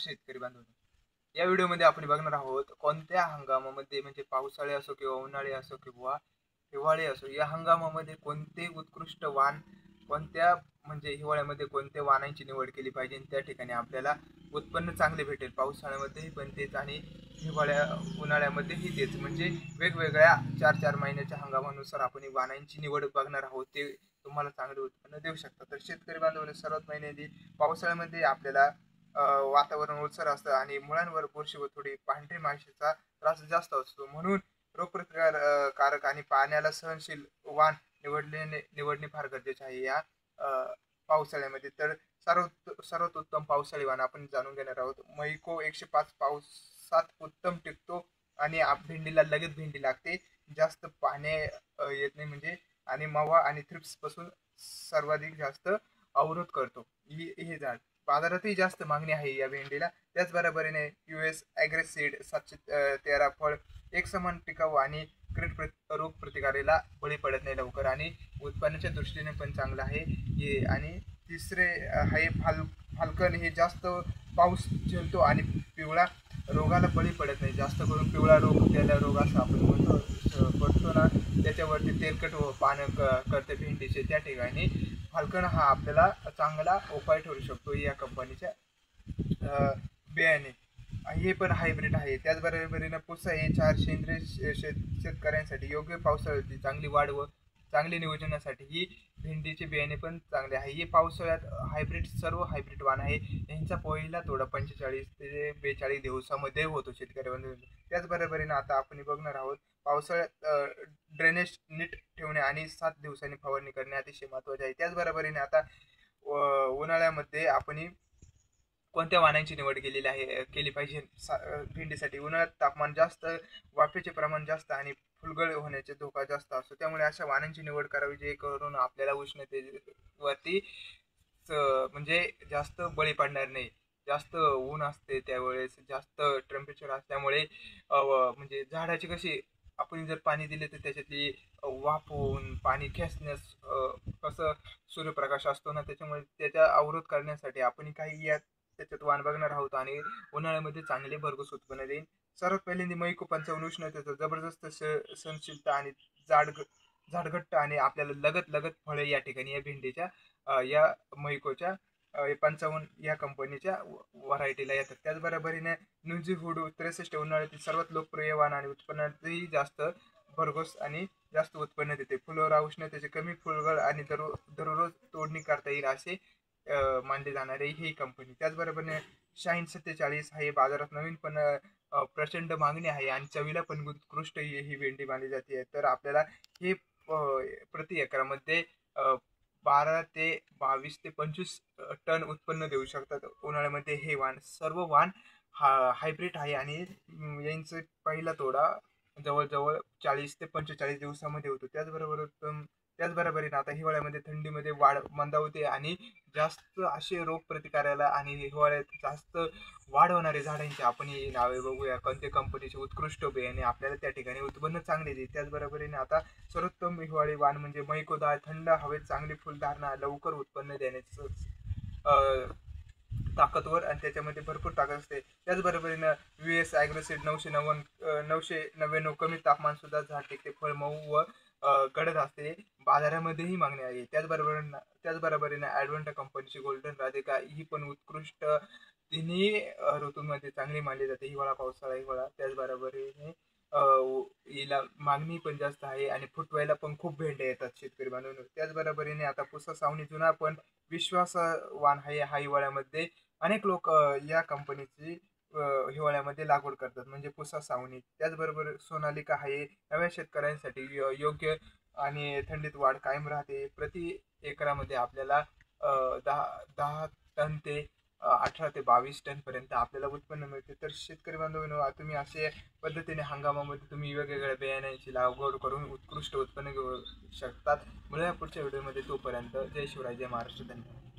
शेतकरी बांधवांनो, या व्हिडिओमध्ये आपण बघणार आहोत कोणत्या हंगामामध्ये म्हणजे पावसाळे असो किंवा उन्हाळे असो किंवा हिवाळे असो या हंगामामध्ये कोणते उत्कृष्ट वाण कोणत्या म्हणजे हिवाळ्यामध्ये कोणत्या वाणांची निवड केली पाहिजे त्या ठिकाणी आपल्याला उत्पन्न चांगले भेटेल। पावसाळ्यामध्येही पण तेच आणि उन्हाळ्यामध्येही तेच म्हणजे वेगवेगळ्या 4-4 महिन्याच्या हंगामानुसार आपण वाणांची निवड बघणार आहोत। ते तुम्हाला चांगले उत्पन्न देऊ शकतात। तर शेतकरी बांधवांनो, सर्वात पहिल्यांदा पावसाळ्यामध्ये आपल्याला वातावरण ओलसर असतं आणि मुळांवर बुरशी व थोडी पांढरी माशीचा त्रास जास्त असतो, म्हणून रोगप्रतिकार कारक आणि पाण्याला सहनशील वाण निवडणे फार गरजेचे आहे या पावसाळ्यामध्ये। तर सर्वात उत्तम पावसाळी वाण आपण जाणून घेणार आहोत। मैको 105 पावसात उत्तम टिकतो आणि भेंडीला लगेच भेंडी लागते, जास्त पाणी येत नाही म्हणजे, आणि मावा आणि थ्रिप्स पासून सर्वाधिक जास्त अवरोध करतो हे झाड। बाजारातही जास्त मागणी आहे या भेंडीला। त्याचबरोबरीने US ॲग्रेसीड 713 फळ एक समान टिकाऊ आणि रोग प्रतिकाराला बळी पडत नाही लवकर आणि उत्पन्नाच्या दृष्टीने पण चांगलं आहे हे। आणि तिसरे आहे फाल्कन, हे जास्त पाऊस झेलतो आणि पिवळा रोगाला बळी पडत नाही। जास्त करून पिवळा रोग त्याला रोग असं आपण म्हणतो पडतो ना, त्याच्यावरती तेलकट पानं करते भेंडीचे, त्या ठिकाणी फाल्कन हा आपल्याला चांगला उपाय ठरू शकतो या कंपनीच्या बियाणे। हे पण हायब्रिड आहे। त्याचबरोबरीने पुसा हे 4 सेंद्रिय शेतकऱ्यांसाठी योग्य पावसाळ्याची चांगली वाढ व चांगले नियोजनासाठी ही भेंडीचे बियाणे पण चांगले आहे। हे पावसाळ्यात हायब्रिड सर्व हायब्रिड वाण आहे। यांचा पहिला तोडा 45 ते 42 दिवसामध्ये होतो शेतकऱ्यांना। त्याचबरोबरीने आता आपण बघणार आहोत पावसाळ्यात ड्रेनेज नीट ठेवणे आणि 7 दिवसांनी फवारणी करणे अतिशय महत्त्वाचे आहे। त्याचबरोबरीने आता उन्हाळ्यामध्ये आपण कोणत्या वाणांची निवड केली पाहिजे भेंडीसाठी। उन्हाळ्यात तापमान जास्त, वाफेचे प्रमाण जास्त आणि फुलगळ होण्याचे धोका जास्त असतो, त्यामुळे अशा वाणांची निवड करावी जेणेकरून आपल्याला उष्णतेवरती म्हणजे जास्त बळी पडणार नाही। जास्त ऊन असते त्यावेळेस, जास्त टेम्परेचर असल्यामुळे म्हणजे झाडाची कशी आपण जर पाणी दिले तर त्याच्यातली वाफ होऊन पाणी खेचण्यास कसं सूर्यप्रकाश असतो ना, त्याच्यामुळे त्याचा अवरोध करण्यासाठी आपण काही या त्याच्यात वाण बघणार आहोत आणि उन्हाळ्यामध्ये चांगले भरघोस उत्पन्न देईल। सर्वात पहिल्यांदा मैको 55 उष्णतेचा जबरदस्त सहनशीलता आणि झाडघट्ट आणि आपल्याला लगत फळे या ठिकाणी या भेंडीच्या या मैकोच्या 55 या कंपनीच्या व्हरायटीला येतात। त्याचबरोबरीने न्यूझी हुडू 63 उन्हाळ्यातील सर्वात लोकप्रिय वाण आणि उत्पन्नातही जास्त भरघोस आणि जास्त उत्पन्न देते। फुलोरा उष्णतेचे कमी फुलगळ आणि दररोज तोडणी करता येईल असे मानले जाणारे ही कंपनी। त्याचबरोबरीने शाईन 47 हे बाजारात नवीन पण प्रचंड मागणी आहे आणि चवीला पण उत्कृष्ट ही भेंडी मानली जाते। तर आपल्याला हे प्रति एकरामध्ये 12 ते 22 ते 25 टन उत्पन्न देऊ शकतात उन्हाळ्यामध्ये। हे वाण सर्व वाण हायब्रिड आहे आणि यांचा पहिला तोडा जवळजवळ 40 ते 45 दिवसामध्ये होतो। त्याचबरोबरीने आता हिवाळ्यामध्ये थंडीमध्ये वाढ मंदावते आणि जास्त असे रोग प्रतिकाराला आणि हिवाळ्यात जास्त वाढ होणारे झाडांची आपण ही नावे बघूया, कोणत्या कंपनीचे उत्कृष्ट बियाणे आपल्याला त्या ठिकाणी उत्पन्न चांगले देईल। त्याचबरोबरीने आता सर्वोत्तम हिवाळी वाण म्हणजे मैको 10, थंड हवेत चांगली फुलधारणा, लवकर उत्पन्न देण्याचं ताकदवर आणि त्याच्यामध्ये भरपूर ताकद असते। त्याचबरोबरीने US ॲग्रोसीड 999 कमी तापमान सुद्धा झाड टिकते, फळ मऊ व गडद असते, बाजारामध्येही मागणी आहे। त्याचबरोबरीने ॲडव्हेंटा कंपनीची गोल्डन राधिका ही पण उत्कृष्ट तिन्ही ऋतूंमध्ये चांगली मानली जाते, हिवाळा पावसाळा हिवाळा। त्याचबरोबरीने हिला मागणी पण जास्त आहे आणि फुटवायला पण खूप भेंड्या येतात शेतकरी बांधवांनो। त्याचबरोबरीने आता पुसा सावनी जुना पण विश्वासवान आहे हा हिवाळ्यामध्ये। अनेक लोक या कंपनीची हिवाळ्यामध्ये लागवड करतात म्हणजे पुसा सावनी। त्याचबरोबर सोनालिका आहे नव्या शेतकऱ्यांसाठी योग्य आणि थंडीत वाढ कायम राहते। प्रति एकरामध्ये आपल्याला 10 टन ते 18 ते 22 टन पर्यंत आपल्याला उत्पन्न मिळते। तर शेतकरी बांधवांनो, तुम्ही असे पद्धतीने हंगामामध्ये तुम्ही वेगवेगळ्या बियाण्यांची लागवड करून उत्कृष्ट उत्पन्न घेऊ शकतात। मिळूया पुढच्या व्हिडिओमध्ये, तोपर्यंत जय शिवराय, जय महाराष्ट्र, धन्यवाद।